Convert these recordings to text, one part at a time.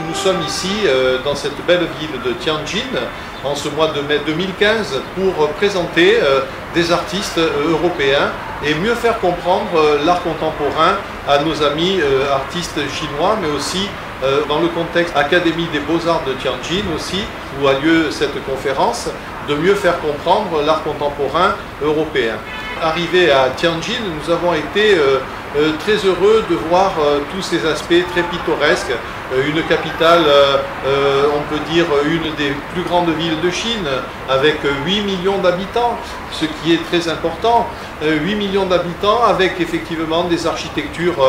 Nous sommes ici dans cette belle ville de Tianjin en ce mois de mai 2015 pour présenter des artistes européens et mieux faire comprendre l'art contemporain à nos amis artistes chinois, mais aussi dans le contexte Académie des Beaux-Arts de Tianjin aussi, où a lieu cette conférence, de mieux faire comprendre l'art contemporain européen. Arrivés à Tianjin, nous avons été très heureux de voir tous ces aspects très pittoresques. Une capitale, on peut dire une des plus grandes villes de Chine, avec 8 millions d'habitants, ce qui est très important. 8 millions d'habitants avec effectivement des architectures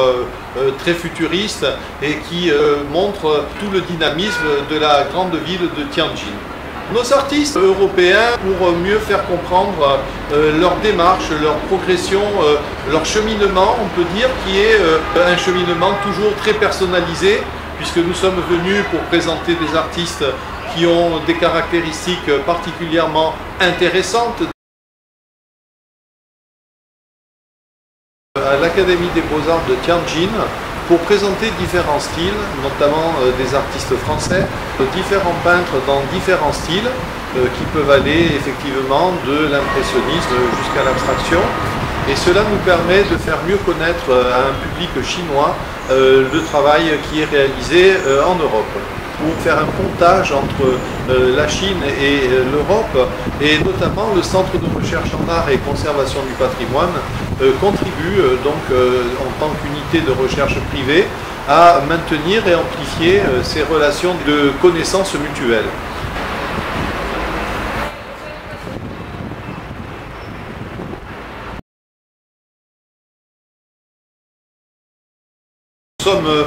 très futuristes et qui montrent tout le dynamisme de la grande ville de Tianjin. Nos artistes européens, pour mieux faire comprendre leur démarche, leur progression, leur cheminement, on peut dire, qui est un cheminement toujours très personnalisé, puisque nous sommes venus pour présenter des artistes qui ont des caractéristiques particulièrement intéressantes. À l'Académie des Beaux-Arts de Tianjin, pour présenter différents styles, notamment des artistes français, différents peintres dans différents styles qui peuvent aller effectivement de l'impressionnisme jusqu'à l'abstraction. Et cela nous permet de faire mieux connaître à un public chinois le travail qui est réalisé en Europe. Pour faire un pontage entre la Chine et l'Europe, et notamment le Centre de recherche en art et conservation du patrimoine contribue donc en tant qu'unité de recherche privée à maintenir et amplifier ces relations de connaissances mutuelles. Nous sommes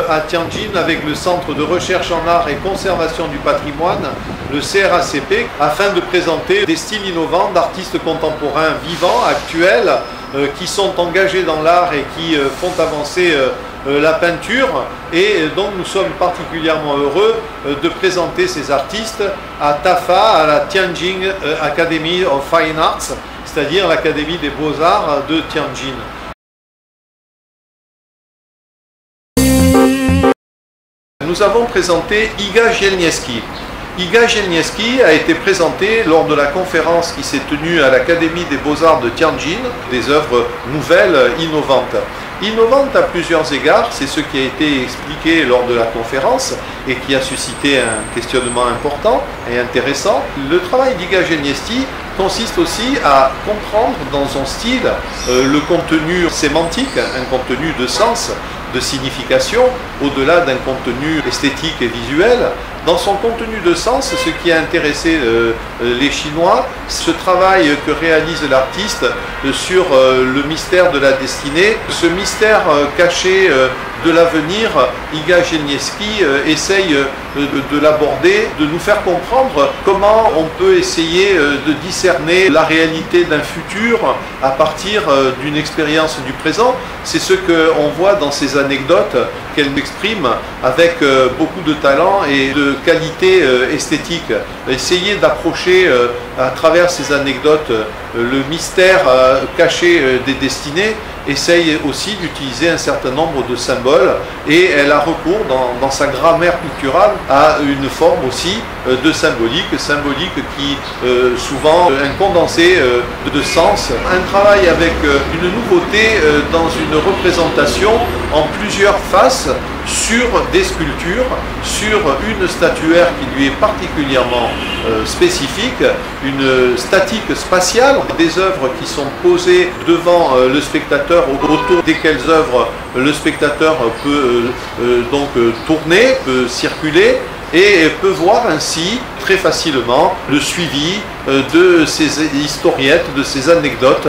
à Tianjin avec le Centre de recherche en art et conservation du patrimoine, le CRACP, afin de présenter des styles innovants d'artistes contemporains vivants, actuels, qui sont engagés dans l'art et qui font avancer la peinture. Et donc nous sommes particulièrement heureux de présenter ces artistes à TAFA, à la Tianjin Academy of Fine Arts, c'est-à-dire l'Académie des Beaux-Arts de Tianjin. Nous avons présenté Iga Zielniewski. Iga Zielniewski a été présenté lors de la conférence qui s'est tenue à l'Académie des Beaux-Arts de Tianjin, des œuvres nouvelles, innovantes. Innovantes à plusieurs égards, c'est ce qui a été expliqué lors de la conférence et qui a suscité un questionnement important et intéressant. Le travail d'Iga Zielniewski consiste aussi à comprendre dans son style le contenu sémantique, un contenu de sens, de signification, au-delà d'un contenu esthétique et visuel. Dans son contenu de sens, ce qui a intéressé les Chinois, ce travail que réalise l'artiste sur le mystère de la destinée, ce mystère caché de l'avenir, Iga Zielniewski essaye de l'aborder, de nous faire comprendre comment on peut essayer de discerner la réalité d'un futur à partir d'une expérience du présent. C'est ce qu'on voit dans ces anecdotes qu'elle exprime avec beaucoup de talent et de qualité esthétique. Essayer d'approcher à travers ces anecdotes le mystère caché des destinées, essaye aussi d'utiliser un certain nombre de symboles et elle a recours dans sa grammaire picturale à une forme aussi de symbolique qui souvent un condensé de sens. Un travail avec une nouveauté dans une représentation en plusieurs faces sur des sculptures, sur une statuaire qui lui est particulièrement spécifique, une statique spatiale, des œuvres qui sont posées devant le spectateur, autour desquelles œuvres le spectateur peut donc tourner, peut circuler et peut voir ainsi très facilement le suivi de ces historiettes, de ces anecdotes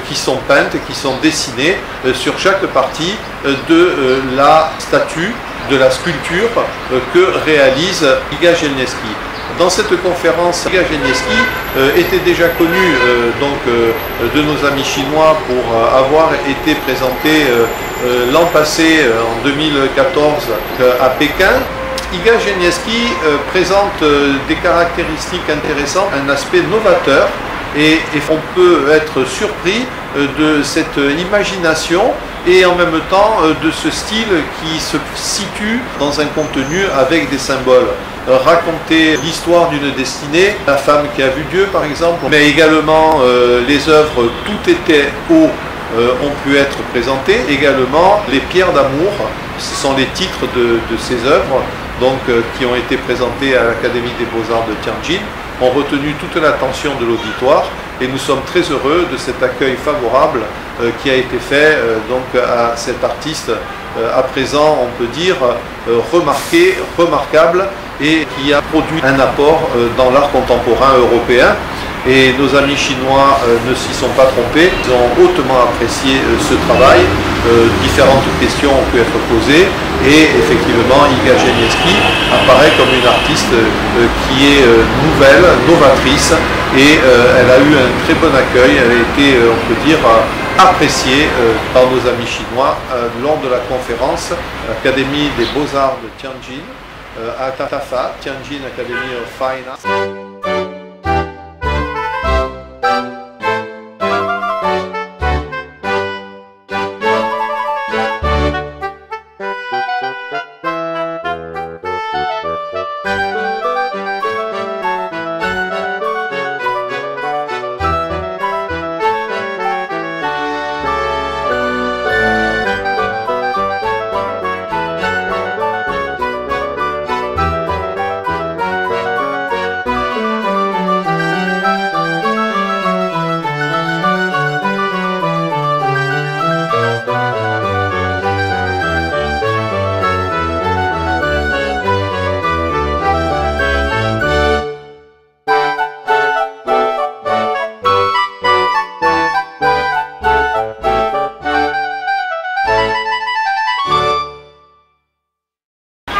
qui sont peintes, qui sont dessinées sur chaque partie de la statue, de la sculpture que réalise Iga Zielniewski. Dans cette conférence, Iga Zielniewski était déjà connu de nos amis chinois pour avoir été présenté l'an passé, en 2014, à Pékin. Iga Zielniewski présente des caractéristiques intéressantes, un aspect novateur et on peut être surpris de cette imagination et en même temps de ce style qui se situe dans un contenu avec des symboles. Raconter l'histoire d'une destinée, la femme qui a vu Dieu par exemple, mais également les œuvres Tout était eau ont pu être présentées, également les pierres d'amour, ce sont les titres de ces œuvres donc, qui ont été présentées à l'Académie des Beaux-Arts de Tianjin, ont retenu toute l'attention de l'auditoire et nous sommes très heureux de cet accueil favorable qui a été fait donc, à cet artiste à présent on peut dire remarqué, remarquable et qui a produit un apport dans l'art contemporain européen. Et nos amis chinois ne s'y sont pas trompés, ils ont hautement apprécié ce travail, différentes questions ont pu être posées et effectivement Iga Genieski apparaît comme une artiste qui est nouvelle, novatrice et elle a eu un très bon accueil, elle a été, on peut dire, appréciée par nos amis chinois lors de la conférence Académie des Beaux-Arts de Tianjin, à TAFA, Tianjin Academy of Fine Arts.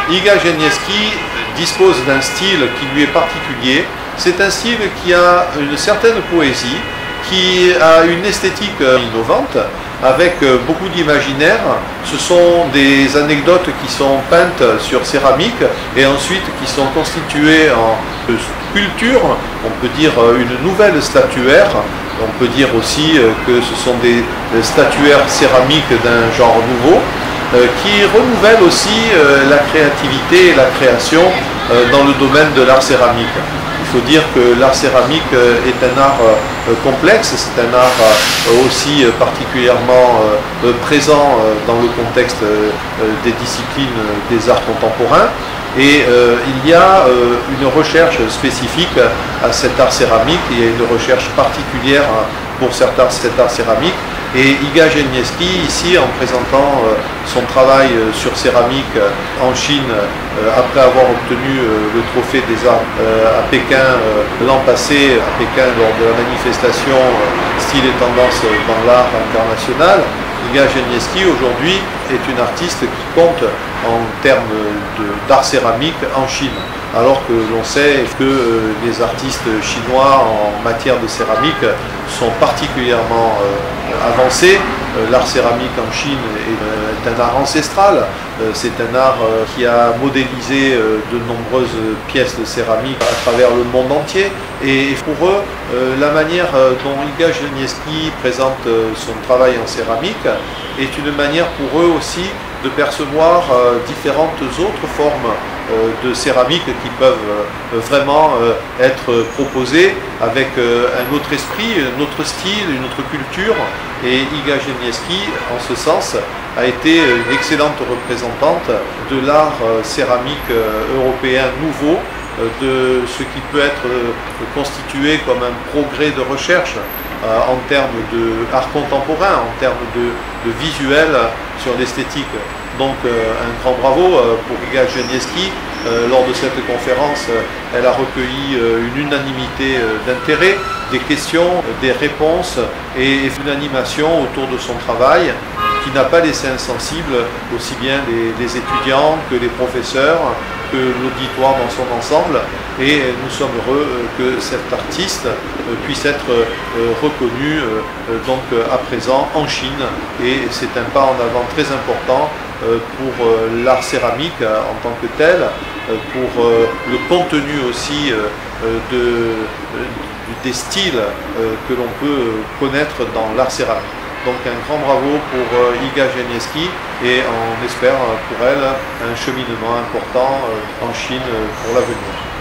Iga Genieski dispose d'un style qui lui est particulier. C'est un style qui a une certaine poésie, qui a une esthétique innovante, avec beaucoup d'imaginaire. Ce sont des anecdotes qui sont peintes sur céramique et ensuite qui sont constituées en sculpture, on peut dire une nouvelle statuaire. On peut dire aussi que ce sont des statuaires céramiques d'un genre nouveau, qui renouvelle aussi la créativité et la création dans le domaine de l'art céramique. Il faut dire que l'art céramique est un art complexe, c'est un art aussi particulièrement présent dans le contexte des disciplines des arts contemporains. Et il y a une recherche spécifique à cet art céramique, il y a une recherche particulière pour cet art céramique. Et Iga Genieski, ici, en présentant son travail sur céramique en Chine, après avoir obtenu le trophée des arts à Pékin l'an passé, à Pékin lors de la manifestation Style et tendance dans l'art international, Iga Genieski aujourd'hui est une artiste qui compte en termes d'art céramique en Chine. Alors que l'on sait que les artistes chinois en matière de céramique sont particulièrement avancés. L'art céramique en Chine est un art ancestral, c'est un art qui a modélisé de nombreuses pièces de céramique à travers le monde entier. Et pour eux, la manière dont Iga Genieski présente son travail en céramique est une manière pour eux aussi de percevoir différentes autres formes de céramique qui peuvent vraiment être proposées avec un autre esprit, un autre style, une autre culture. Et Iga Genieski, en ce sens, a été une excellente représentante de l'art céramique européen nouveau, de ce qui peut être constitué comme un progrès de recherche en termes d'art contemporain, en termes de visuel sur l'esthétique. Donc un grand bravo pour Iga Genieski. Lors de cette conférence, elle a recueilli une unanimité d'intérêt, des questions, des réponses et une animation autour de son travail qui n'a pas laissé insensible aussi bien les étudiants que les professeurs, que l'auditoire dans son ensemble. Et nous sommes heureux que cet artiste puisse être reconnu donc à présent en Chine. Et c'est un pas en avant très important pour l'art céramique en tant que tel, pour le contenu aussi des styles que l'on peut connaître dans l'art céramique. Donc un grand bravo pour Iga Jelnieski et on espère pour elle un cheminement important en Chine pour l'avenir.